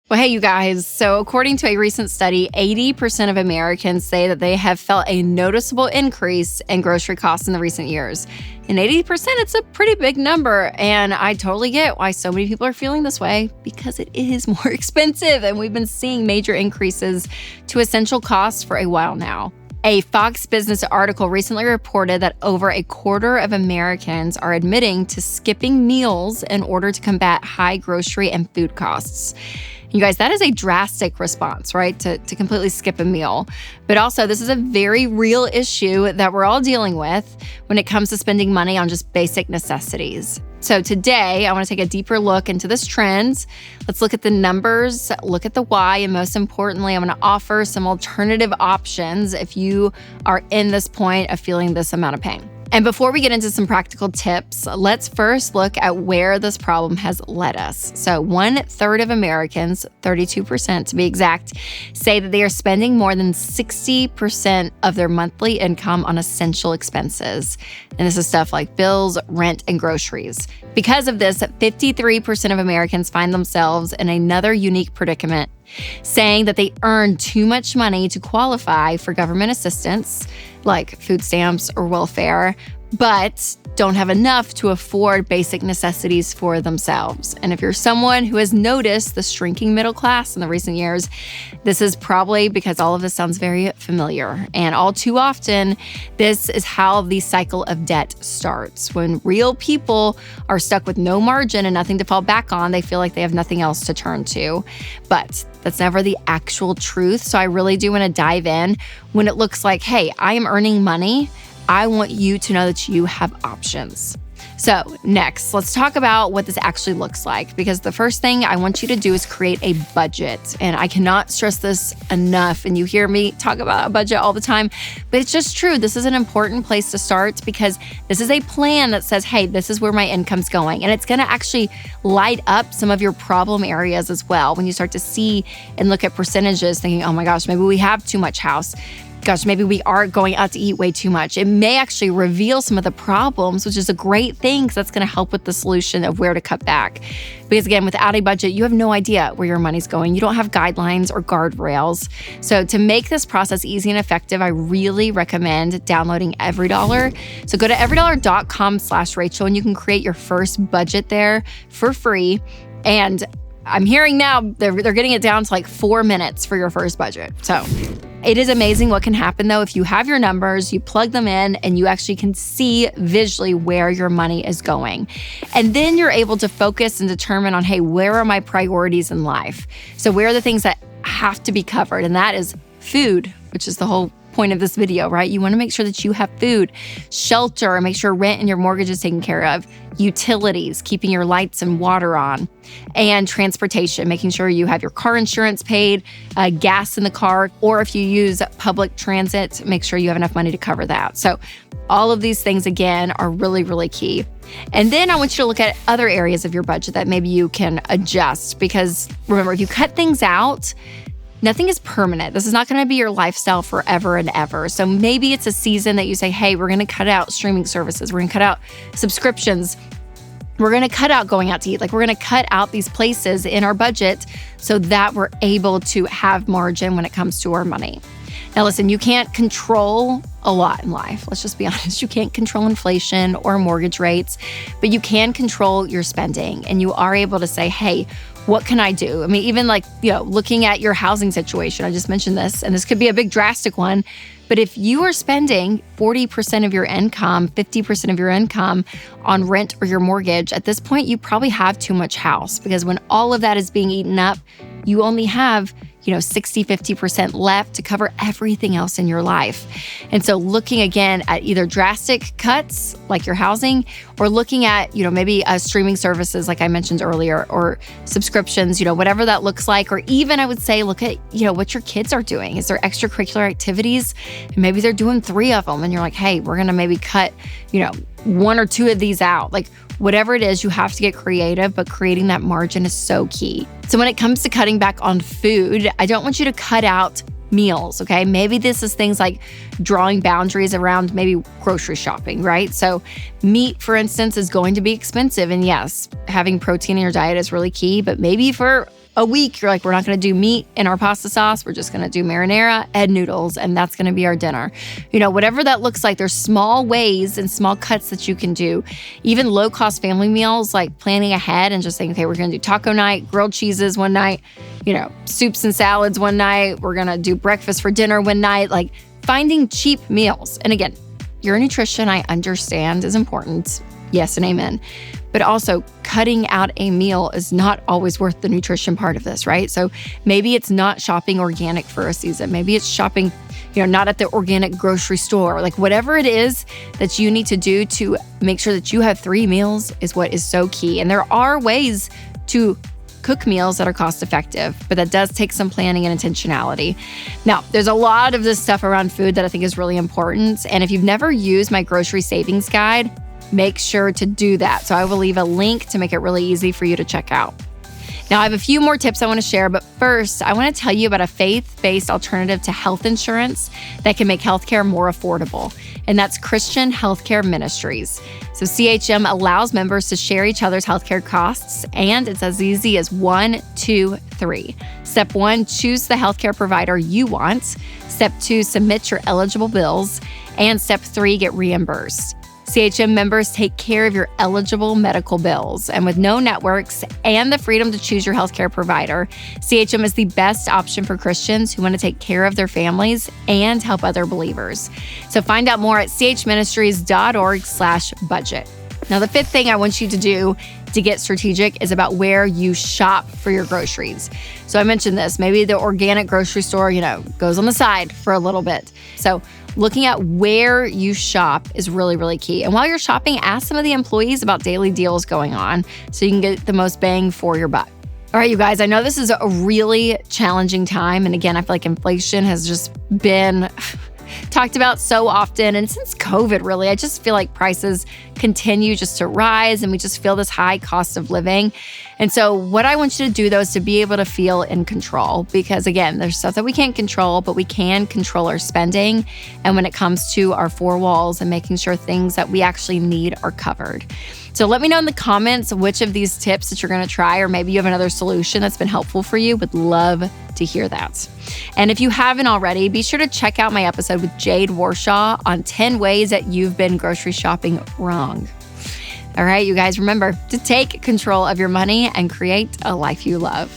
Well, hey, you guys. So according to a recent study, 80% of Americans say that they have felt a noticeable increase in grocery costs in the recent years. And 80%, it's a pretty big number. And I totally get why so many people are feeling this way, because it is more expensive. And we've been seeing major increases to essential costs for a while now. A Fox Business article recently reported that over a quarter of Americans are admitting to skipping meals in order to combat high grocery and food costs. You guys, that is a drastic response, right? To completely skip a meal. But also, this is a very real issue that we're all dealing with when it comes to spending money on just basic necessities. So today, I want to take a deeper look into this trend. Let's look at the numbers, look at the why, and most importantly, I'm going to offer some alternative options if you are in this point of feeling this amount of pain. And before we get into some practical tips, let's first look at where this problem has led us. So 1/3 of Americans, 32% to be exact, say that they are spending more than 60% of their monthly income on essential expenses. And this is stuff like bills, rent, and groceries. Because of this, 53% of Americans find themselves in another unique predicament, saying that they earn too much money to qualify for government assistance, like food stamps or welfare, but don't have enough to afford basic necessities for themselves. And if you're someone who has noticed the shrinking middle class in the recent years, this is probably because all of this sounds very familiar. And all too often, this is how the cycle of debt starts. When real people are stuck with no margin and nothing to fall back on, they feel like they have nothing else to turn to. But that's never the actual truth. So I really do want to dive in when it looks like, hey, I am earning money. I want you to know that you have options. So next, let's talk about what this actually looks like, because the first thing I want you to do is create a budget. And I cannot stress this enough. And you hear me talk about a budget all the time, but it's just true. This is an important place to start, because this is a plan that says, hey, this is where my income's going. And it's going to actually light up some of your problem areas as well. When you start to see and look at percentages, thinking, oh my gosh, maybe we have too much house. Gosh, maybe we are going out to eat way too much. It may actually reveal some of the problems, which is a great thing, because that's going to help with the solution of where to cut back. Because again, without a budget, you have no idea where your money's going. You don't have guidelines or guardrails. So to make this process easy and effective, I really recommend downloading EveryDollar. So go to everydollar.com/Rachel, and you can create your first budget there for free. And I'm hearing now they're getting it down to like 4 minutes for your first budget. So it is amazing what can happen, though, if you have your numbers, you plug them in, and you actually can see visually where your money is going. And then you're able to focus and determine on, hey, where are my priorities in life? So where are the things that have to be covered? And that is food, which is the whole point of this video, right? You want to make sure that you have food, shelter, make sure rent and your mortgage is taken care of, utilities, keeping your lights and water on, and transportation, making sure you have your car insurance paid, gas in the car, or if you use public transit, make sure you have enough money to cover that. So all of these things, again, are really, really key. And then I want you to look at other areas of your budget that maybe you can adjust, because remember, if you cut things out, nothing is permanent. This is not going to be your lifestyle forever and ever. So maybe it's a season that you say, hey, we're going to cut out streaming services. We're going to cut out subscriptions. We're going to cut out going out to eat. Like, we're going to cut out these places in our budget so that we're able to have margin when it comes to our money. Now, listen, you can't control a lot in life. Let's just be honest. You can't control inflation or mortgage rates, but you can control your spending. And you are able to say, hey, what can I do? I mean, even like, looking at your housing situation, I just mentioned this, and this could be a big drastic one, but if you are spending 40% of your income, 50% of your income on rent or your mortgage, at this point, you probably have too much house, because when all of that is being eaten up, you only have 60, 50% left to cover everything else in your life. And so looking again at either drastic cuts like your housing, or looking at, maybe streaming services like I mentioned earlier, or subscriptions, whatever that looks like. Or even I would say, look at, what your kids are doing. Is there extracurricular activities? And maybe they're doing 3 of them. And you're like, hey, we're going to maybe cut, 1 or 2 of these out. Like, whatever it is, you have to get creative, but creating that margin is so key. So when it comes to cutting back on food, I don't want you to cut out meals, okay? Maybe this is things like drawing boundaries around maybe grocery shopping, right? So meat, for instance, is going to be expensive. And yes, having protein in your diet is really key, but maybe for a week, you're like, we're not going to do meat in our pasta sauce. We're just going to do marinara and noodles, and that's going to be our dinner. Whatever that looks like, there's small ways and small cuts that you can do. Even low-cost family meals, like planning ahead and just saying, okay, we're going to do taco night, grilled cheeses one night, soups and salads one night. We're going to do breakfast for dinner one night, like finding cheap meals. And again, your nutrition, I understand, is important. Yes and amen. But also, cutting out a meal is not always worth the nutrition part of this, right? So maybe it's not shopping organic for a season. Maybe it's shopping, not at the organic grocery store. Like whatever it is that you need to do to make sure that you have 3 meals is what is so key. And there are ways to cook meals that are cost effective, but that does take some planning and intentionality. Now, there's a lot of this stuff around food that I think is really important. And if you've never used my grocery savings guide, make sure to do that. So I will leave a link to make it really easy for you to check out. Now, I have a few more tips I want to share, but first, I want to tell you about a faith-based alternative to health insurance that can make healthcare more affordable, and that's Christian Healthcare Ministries. So CHM allows members to share each other's healthcare costs, and it's as easy as 1, 2, 3. Step 1, choose the healthcare provider you want. Step 2, submit your eligible bills. And Step 3, get reimbursed. CHM members take care of your eligible medical bills. And with no networks and the freedom to choose your healthcare provider, CHM is the best option for Christians who want to take care of their families and help other believers. So find out more at chministries.org/budget. Now, the 5th thing I want you to do to get strategic is about where you shop for your groceries. So I mentioned this, maybe the organic grocery store, goes on the side for a little bit. So looking at where you shop is really, really key. And while you're shopping, ask some of the employees about daily deals going on so you can get the most bang for your buck. All right, you guys, I know this is a really challenging time. And again, I feel like inflation has just been talked about so often. And since COVID, really, I just feel like prices continue just to rise and we just feel this high cost of living. And so what I want you to do, though, is to be able to feel in control because, again, there's stuff that we can't control, but we can control our spending. And when it comes to our 4 walls and making sure things that we actually need are covered. So let me know in the comments which of these tips that you're going to try, or maybe you have another solution that's been helpful for you. Would love to hear that. And if you haven't already, be sure to check out my episode with Jade Warshaw on 10 ways that you've been grocery shopping wrong. All right, you guys, remember to take control of your money and create a life you love.